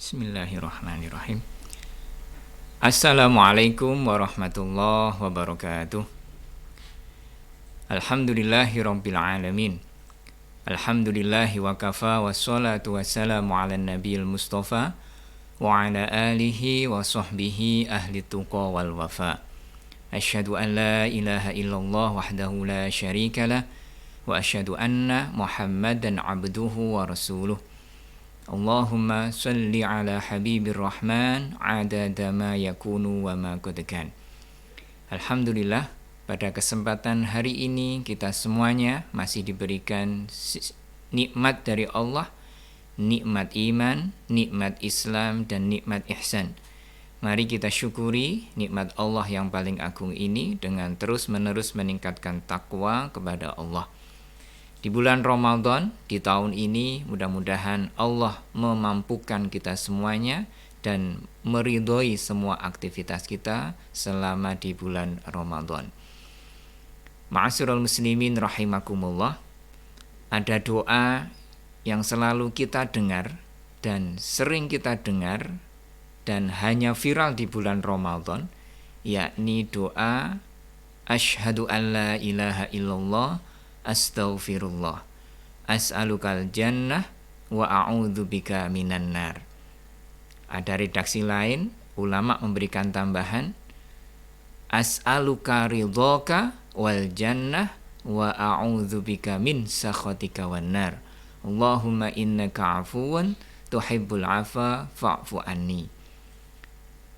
Bismillahirrahmanirrahim. Assalamualaikum warahmatullahi wabarakatuh. Alhamdulillahirabbil alamin. Alhamdulillahi wa kafa wassalatu wassalamu ala nabiyil mustafa wa ala alihi wa sahbihi ahli tuqa wal wafa. Asyhadu an la ilaha illallah wahdahu la syarika lah wa asyhadu anna Muhammadan abduhu wa rasuluh. Allahumma salli ala habibir rahman adada ma yakunu wa ma qad kan. Alhamdulillah, pada kesempatan hari ini kita semuanya masih diberikan nikmat dari Allah, nikmat iman, nikmat Islam, dan nikmat ihsan. Mari kita syukuri nikmat Allah yang paling agung ini dengan terus-menerus meningkatkan takwa kepada Allah. Di bulan Ramadan di tahun ini mudah-mudahan Allah memampukan kita semuanya dan meridhoi semua aktivitas kita selama di bulan Ramadan. Ma'asyiral muslimin rahimakumullah, ada doa yang selalu kita dengar dan sering kita dengar dan hanya viral di bulan Ramadan, yakni doa asyhadu an la ilaha illallah astaghfirullah as'alukal jannah wa a'udzubika minan nar. Ada redaksi lain, ulama memberikan tambahan as'aluka ridhaka wal jannah wa a'udzubika min sakhatika wan nar. Allahumma innaka afuwan tuhibbul afa fa'fu anni.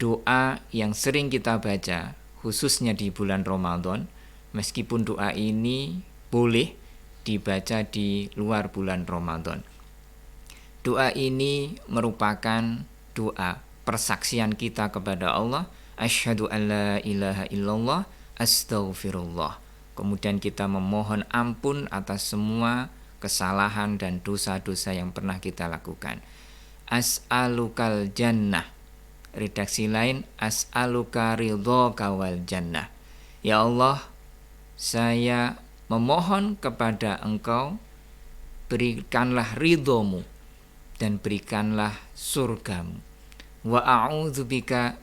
Doa yang sering kita baca khususnya di bulan Ramadan, meskipun doa ini boleh dibaca di luar bulan Ramadan. Doa ini merupakan doa persaksian kita kepada Allah, asyhadu an la ilaha illallah astaghfirullah. Kemudian kita memohon ampun atas semua kesalahan dan dosa-dosa yang pernah kita lakukan. As'alukal jannah. Redaksi lain, as'aluka ridhaka wal jannah. Ya Allah, saya memohon kepada Engkau, berikanlah ridhomu dan berikanlah surgamu. Wa a'udzubika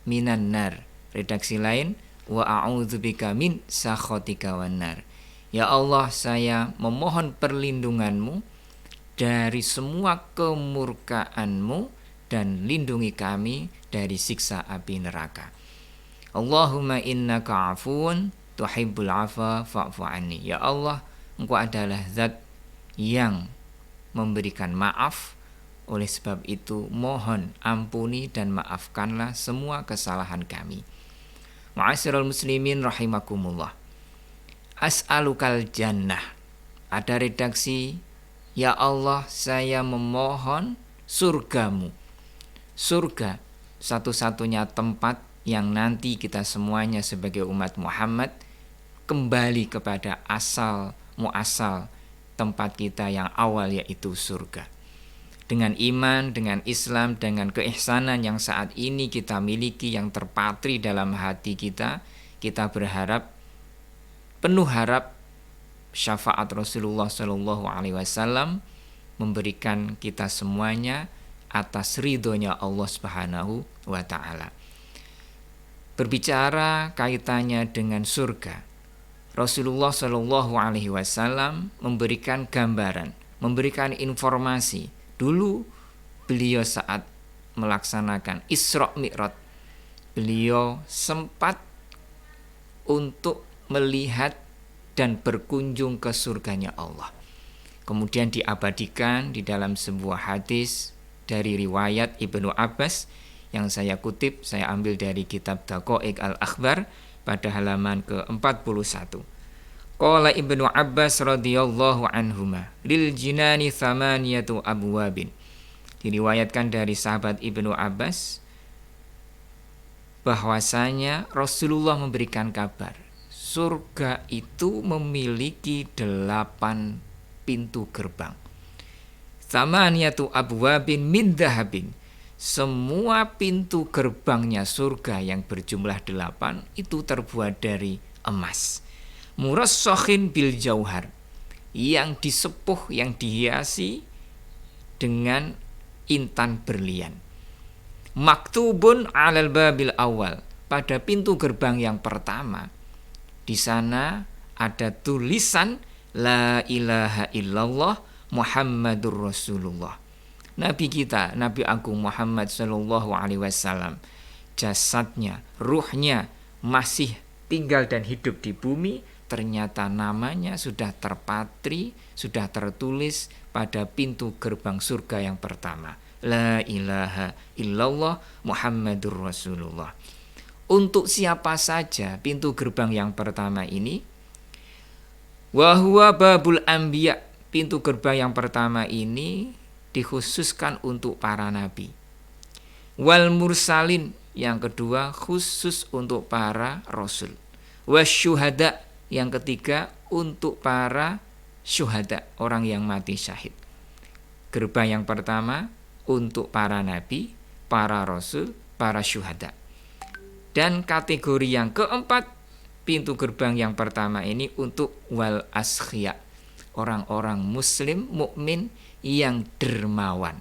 minan nar. Redaksi lain, wa a'udzubika min sakhatika wan nar. Ya Allah, saya memohon perlindunganmu dari semua kemurkaanmu dan lindungi kami dari siksa api neraka. Allahumma innaka afuun tuhibbul afa fa'fu anni. Ya Allah, Engkau adalah zat yang memberikan maaf. Oleh sebab itu mohon ampuni dan maafkanlah semua kesalahan kami. Ma'asyiral muslimin rahimakumullah. As'alukal jannah. Ada redaksi, ya Allah, saya memohon surgamu. Surga satu-satunya tempat yang nanti kita semuanya sebagai umat Muhammad kembali kepada asal muasal tempat kita yang awal, yaitu surga. Dengan iman, dengan Islam, dengan keihsanan yang saat ini kita miliki, yang terpatri dalam hati kita, kita berharap, penuh harap syafaat Rasulullah SAW memberikan kita semuanya atas ridhonya Allah Subhanahu wa ta'ala. Berbicara kaitannya dengan surga, Rasulullah Shallallahu Alaihi Wasallam memberikan gambaran, memberikan informasi. Dulu beliau saat melaksanakan Isra Mi'raj, beliau sempat untuk melihat dan berkunjung ke surganya Allah. Kemudian diabadikan di dalam sebuah hadis dari riwayat Ibnu Abbas yang saya kutip, saya ambil dari kitab Daqaiq al-Akhbar pada halaman ke-41. Qala Ibnu Abbas radhiyallahu anhuma, lil jinani thamaniyatu abwabin. Diriwayatkan dari sahabat Ibnu Abbas bahwasanya Rasulullah memberikan kabar, surga itu memiliki 8 pintu gerbang. Thamaniyatu abwabin min dhahabin. Semua pintu gerbangnya surga yang berjumlah 8 itu terbuat dari emas. Murassakhin bil jauhar, yang disepuh, yang dihiasi dengan intan berlian. Maktubun 'alal babil awal, pada pintu gerbang yang pertama di sana ada tulisan la ilaha illallah Muhammadur Rasulullah. Nabi kita, Nabi Agung Muhammad sallallahu alaihi wasallam, jasadnya, ruhnya masih tinggal dan hidup di bumi, ternyata namanya sudah terpatri, sudah tertulis pada pintu gerbang surga yang pertama. La ilaha illallah Muhammadur Rasulullah. Untuk siapa saja pintu gerbang yang pertama ini? Wa huwa babul anbiya. Pintu gerbang yang pertama ini dikhususkan untuk para nabi. Wal mursalin, yang kedua khusus untuk para rasul. Wasyuhada, yang ketiga untuk para syuhada, orang yang mati syahid. Gerbang yang pertama untuk para nabi, para rasul, para syuhada. Dan kategori yang keempat, pintu gerbang yang pertama ini untuk wal askhya, orang-orang muslim mukmin yang dermawan.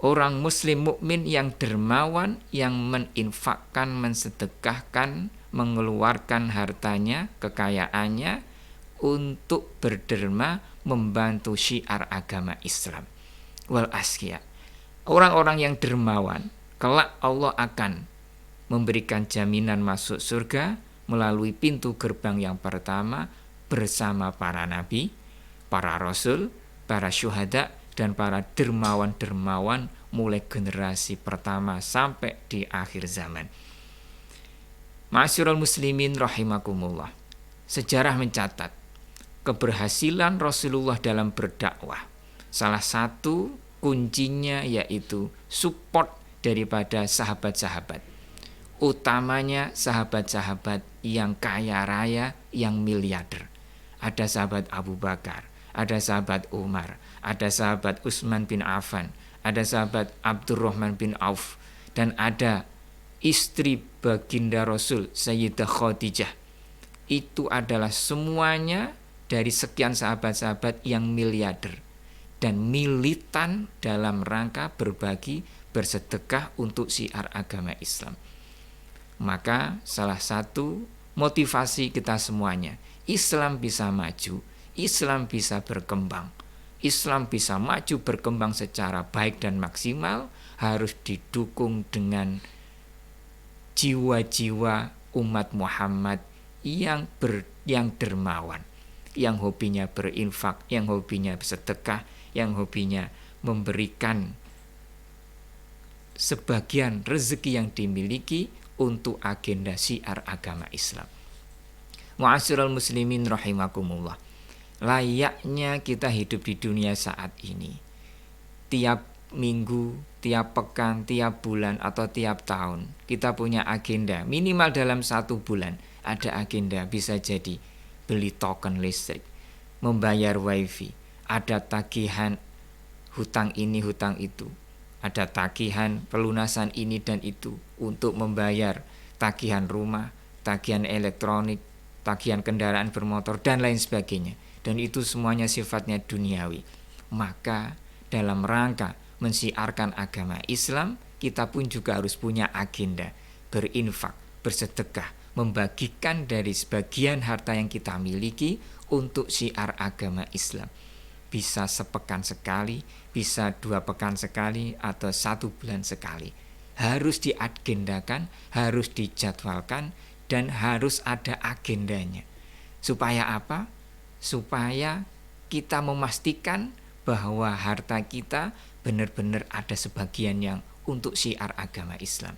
Orang muslim mukmin yang dermawan, yang meninfakkan, mensedekahkan, mengeluarkan hartanya, kekayaannya untuk berderma membantu syiar agama Islam. Wal askia, orang-orang yang dermawan, kelak Allah akan memberikan jaminan masuk surga melalui pintu gerbang yang pertama bersama para nabi, para rasul, para syuhada, dan para dermawan-dermawan mulai generasi pertama sampai di akhir zaman. Ma'asyiral muslimin rahimakumullah. Sejarah mencatat keberhasilan Rasulullah dalam berdakwah. Salah satu kuncinya yaitu support daripada sahabat-sahabat. Utamanya sahabat-sahabat yang kaya raya, yang miliarder. Ada sahabat Abu Bakar, ada sahabat Umar, ada sahabat Utsman bin Affan, ada sahabat Abdurrahman bin Auf, dan ada istri baginda Rasul Sayyidah Khadijah. Itu adalah semuanya dari sekian sahabat-sahabat yang miliarder dan militan dalam rangka berbagi, bersedekah untuk syiar agama Islam. Maka salah satu motivasi kita semuanya, Islam bisa maju, Islam bisa berkembang. Islam bisa maju berkembang secara baik dan maksimal harus didukung dengan jiwa-jiwa umat Muhammad yang dermawan, yang hobinya berinfak, yang hobinya bersedekah, yang hobinya memberikan sebagian rezeki yang dimiliki untuk agenda syiar agama Islam. Ma'asyiral muslimin rahimakumullah. Layaknya kita hidup di dunia saat ini, tiap minggu, tiap pekan, tiap bulan, atau tiap tahun kita punya agenda. Minimal dalam 1 bulan ada agenda, bisa jadi beli token listrik, membayar wifi, ada tagihan hutang ini, hutang itu, ada tagihan pelunasan ini dan itu untuk membayar tagihan rumah, tagihan elektronik, tagihan kendaraan bermotor, dan lain sebagainya. Dan itu semuanya sifatnya duniawi. Maka dalam rangka mensiarkan agama Islam, kita pun juga harus punya agenda, berinfak, bersedekah, membagikan dari sebagian harta yang kita miliki untuk syiar agama Islam. Bisa sepekan sekali, bisa 2 pekan sekali, atau 1 bulan sekali. Harus diagendakan, harus dijadwalkan, dan harus ada agendanya. Supaya apa? Supaya kita memastikan bahwa harta kita benar-benar ada sebagian yang untuk syiar agama Islam.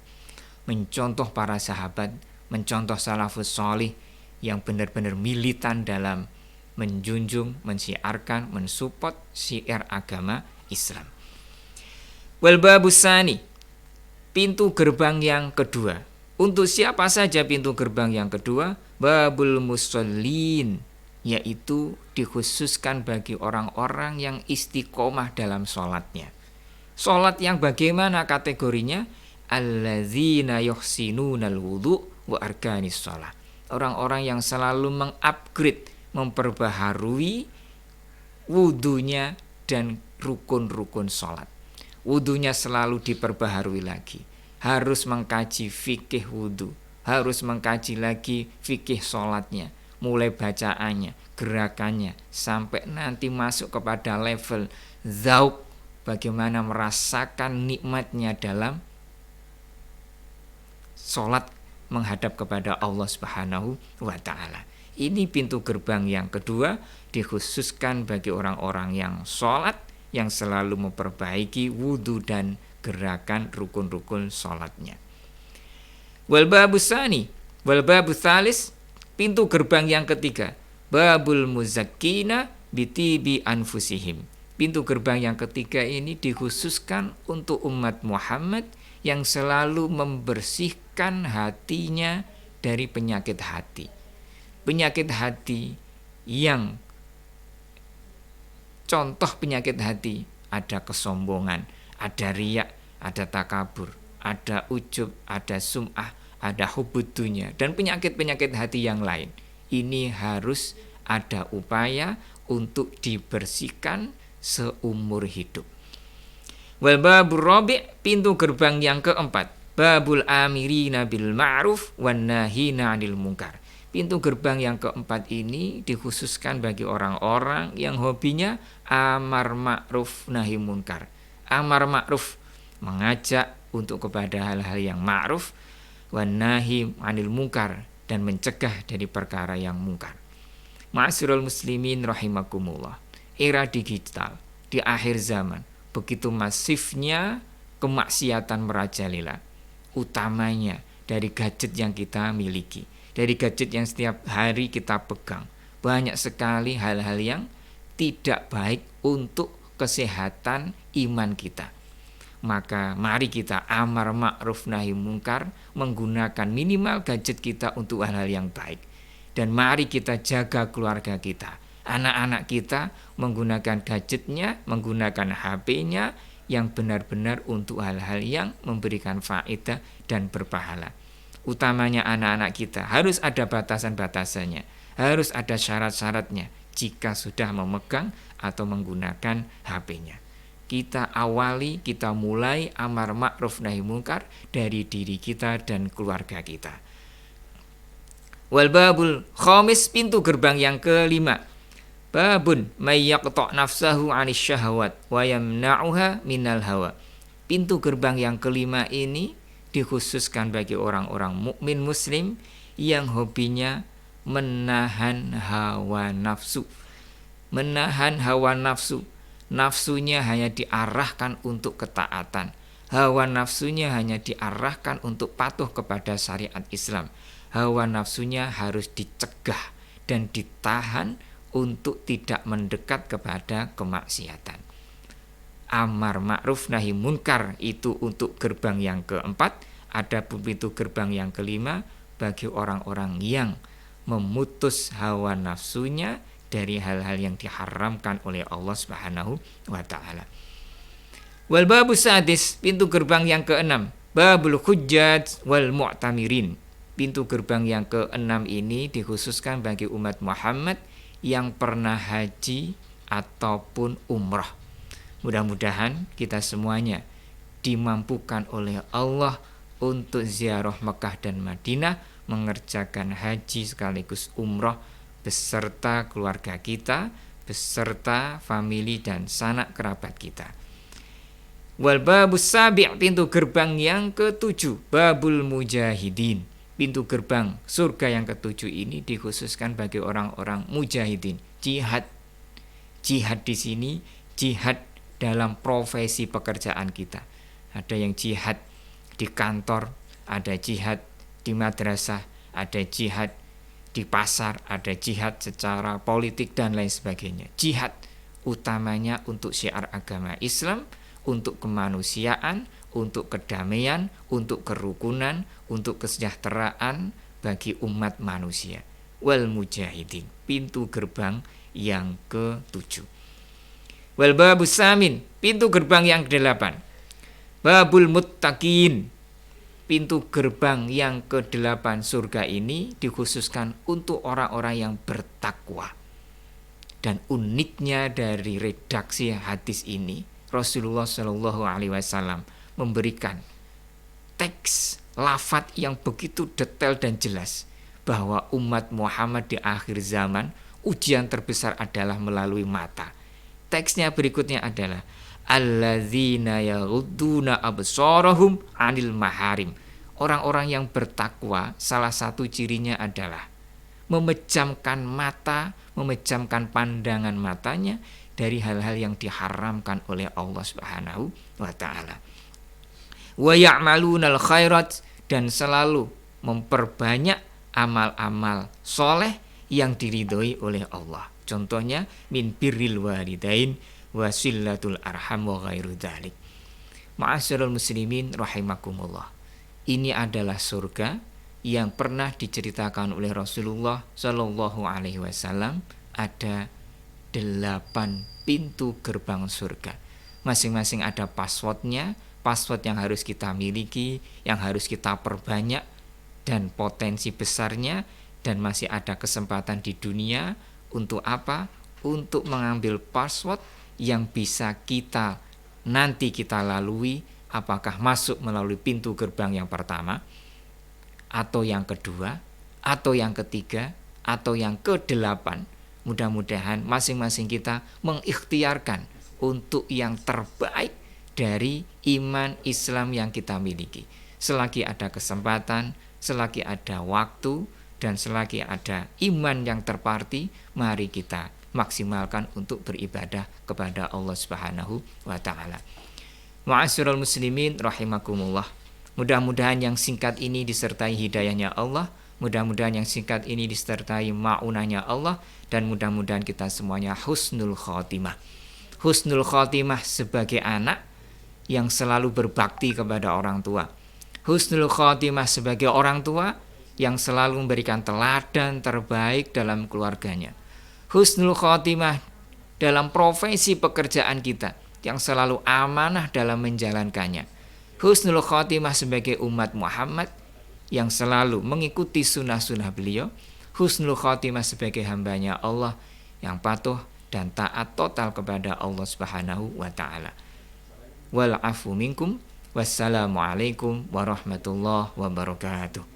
Mencontoh para sahabat, mencontoh salafus sholih yang benar-benar militan dalam menjunjung, mensiarkan, mensupport syiar agama Islam. Wal babusani, pintu gerbang yang kedua. Untuk siapa saja pintu gerbang yang kedua? Babul musallin, yaitu dikhususkan bagi orang-orang yang istiqomah dalam sholatnya. Sholat yang bagaimana kategorinya? Alladzina yuhsinunal wudu wa arkanis sholat. Orang-orang yang selalu mengupgrade, memperbaharui wudunya dan rukun-rukun sholat. Wudunya selalu diperbaharui lagi. Harus mengkaji fikih wudu, harus mengkaji lagi fikih sholatnya, mulai bacaannya, gerakannya, sampai nanti masuk kepada level zauk, bagaimana merasakan nikmatnya dalam sholat menghadap kepada Allah Subhanahu wa ta'ala. Ini pintu gerbang yang kedua, dikhususkan bagi orang-orang yang sholat, yang selalu memperbaiki wudhu dan gerakan rukun-rukun sholatnya. Wal babu tsani, wal babu tsalis, pintu gerbang yang ketiga, babul muzakkina bitibi anfusihim. Pintu gerbang yang ketiga ini dikhususkan untuk umat Muhammad yang selalu membersihkan hatinya dari penyakit hati. Penyakit hati yang contoh penyakit hati, ada kesombongan, ada riya, ada takabur, ada ujub, ada sum'ah, ada hubud dunya, dan penyakit-penyakit hati yang lain. Ini harus ada upaya untuk dibersihkan seumur hidup. Wal babur rabi', pintu gerbang yang keempat, babul amirina bil ma'ruf wan nahina 'anil munkar. Pintu gerbang yang keempat ini dikhususkan bagi orang-orang yang hobinya amar ma'ruf nahi munkar. Amar ma'ruf, mengajak untuk kepada hal-hal yang ma'ruf, wan nahi 'anil munkar, dan mencegah dari perkara yang munkar. Ma'asyiral muslimin rahimakumullah. Era digital di akhir zaman, begitu masifnya kemaksiatan merajalela, utamanya dari gadget yang kita miliki, dari gadget yang setiap hari kita pegang. Banyak sekali hal-hal yang tidak baik untuk kesehatan iman kita. Maka mari kita amar ma'ruf nahi munkar, menggunakan minimal gadget kita untuk hal-hal yang baik. Dan mari kita jaga keluarga kita, anak-anak kita, menggunakan gadgetnya, menggunakan HP-nya yang benar-benar untuk hal-hal yang memberikan faedah dan berpahala. Utamanya anak-anak kita harus ada batasan-batasannya, harus ada syarat-syaratnya jika sudah memegang atau menggunakan HP-nya. Kita awali, kita mulai amar ma'ruf nahi munkar dari diri kita dan keluarga kita. Wal babul khamis, pintu gerbang yang kelima, babun may yaqta' nafsahu 'anis syahawat wa yamna'uha minal hawa. Pintu gerbang yang kelima ini dikhususkan bagi orang-orang mukmin muslim yang hobinya menahan hawa nafsu. Menahan hawa nafsu. Nafsunya hanya diarahkan untuk ketaatan. Hawa nafsunya hanya diarahkan untuk patuh kepada syariat Islam. Hawa nafsunya harus dicegah dan ditahan untuk tidak mendekat kepada kemaksiatan. Amar ma'ruf nahi munkar itu untuk gerbang yang keempat. Ada pintu gerbang yang kelima bagi orang-orang yang memutus hawa nafsunya dari hal-hal yang diharamkan oleh Allah Subhanahu wa ta'ala. Wal babu sadis, pintu gerbang yang keenam, babul hujjaj wal mu'tamirin. Pintu gerbang yang keenam ini dikhususkan bagi umat Muhammad yang pernah haji ataupun umrah. Mudah-mudahan kita semuanya dimampukan oleh Allah untuk ziarah Mekah dan Madinah, mengerjakan haji sekaligus umrah beserta keluarga kita, beserta famili dan sanak kerabat kita. Wal babus sabi', pintu gerbang yang ketujuh, babul mujahidin. Pintu gerbang surga yang ketujuh ini dikhususkan bagi orang-orang mujahidin, jihad. Jihad di sini, jihad dalam profesi pekerjaan kita. Ada yang jihad di kantor, ada jihad di madrasah, ada jihad di pasar, ada jihad secara politik dan lain sebagainya. Jihad utamanya untuk syiar agama Islam, untuk kemanusiaan, untuk kedamaian, untuk kerukunan, untuk kesejahteraan bagi umat manusia. Wal mujahidin, pintu gerbang yang ketujuh. Wal babus samin, pintu gerbang yang kedelapan, babul muttaqin. Pintu gerbang yang kedelapan surga ini dikhususkan untuk orang-orang yang bertakwa. Dan uniknya dari redaksi hadis ini, Rasulullah Shallallahu Alaihi Wasallam memberikan teks lafaz yang begitu detail dan jelas bahwa umat Muhammad di akhir zaman ujian terbesar adalah melalui mata. Teksnya berikutnya adalah alladzina yaghudduna absarahum 'anil maharim. Orang-orang yang bertakwa salah satu cirinya adalah memejamkan mata, memejamkan pandangan matanya dari hal-hal yang diharamkan oleh Allah Subhanahu wa taala. Wa ya'malunal khairat, dan selalu memperbanyak amal-amal soleh yang diridhoi oleh Allah. Contohnya min birril walidain wa sillatul arham wa ghairu dzalik. Ma'asyiral muslimin rahimakumullah. Ini adalah surga yang pernah diceritakan oleh Rasulullah Shallallahu Alaihi Wasallam. Ada 8 pintu gerbang surga. Masing-masing ada passwordnya, password yang harus kita miliki, yang harus kita perbanyak, dan potensi besarnya. Dan masih ada kesempatan di dunia untuk apa? Untuk mengambil password yang bisa nanti kita lalui, apakah masuk melalui pintu gerbang yang pertama, atau yang kedua, atau yang ketiga, atau yang ke-8. Mudah-mudahan masing-masing kita mengikhtiarkan untuk yang terbaik dari iman Islam yang kita miliki. Selagi ada kesempatan, selagi ada waktu, dan selagi ada iman yang terparti, mari kita maksimalkan untuk beribadah kepada Allah Subhanahu wa taala. Ma'asyiral muslimin rahimakumullah. Mudah-mudahan yang singkat ini disertai hidayahnya Allah, mudah-mudahan yang singkat ini disertai ma'unahnya Allah, dan mudah-mudahan kita semuanya husnul khotimah. Husnul khotimah sebagai anak yang selalu berbakti kepada orang tua. Husnul khotimah sebagai orang tua yang selalu memberikan teladan terbaik dalam keluarganya. Husnul khotimah dalam profesi pekerjaan kita, yang selalu amanah dalam menjalankannya. Husnul khotimah sebagai umat Muhammad yang selalu mengikuti sunnah-sunnah beliau. Husnul khotimah sebagai hambanya Allah yang patuh dan taat total kepada Allah Subhanahu wa ta'ala. Wal afu minkum. Wassalamualaikum warahmatullahi wabarakatuh.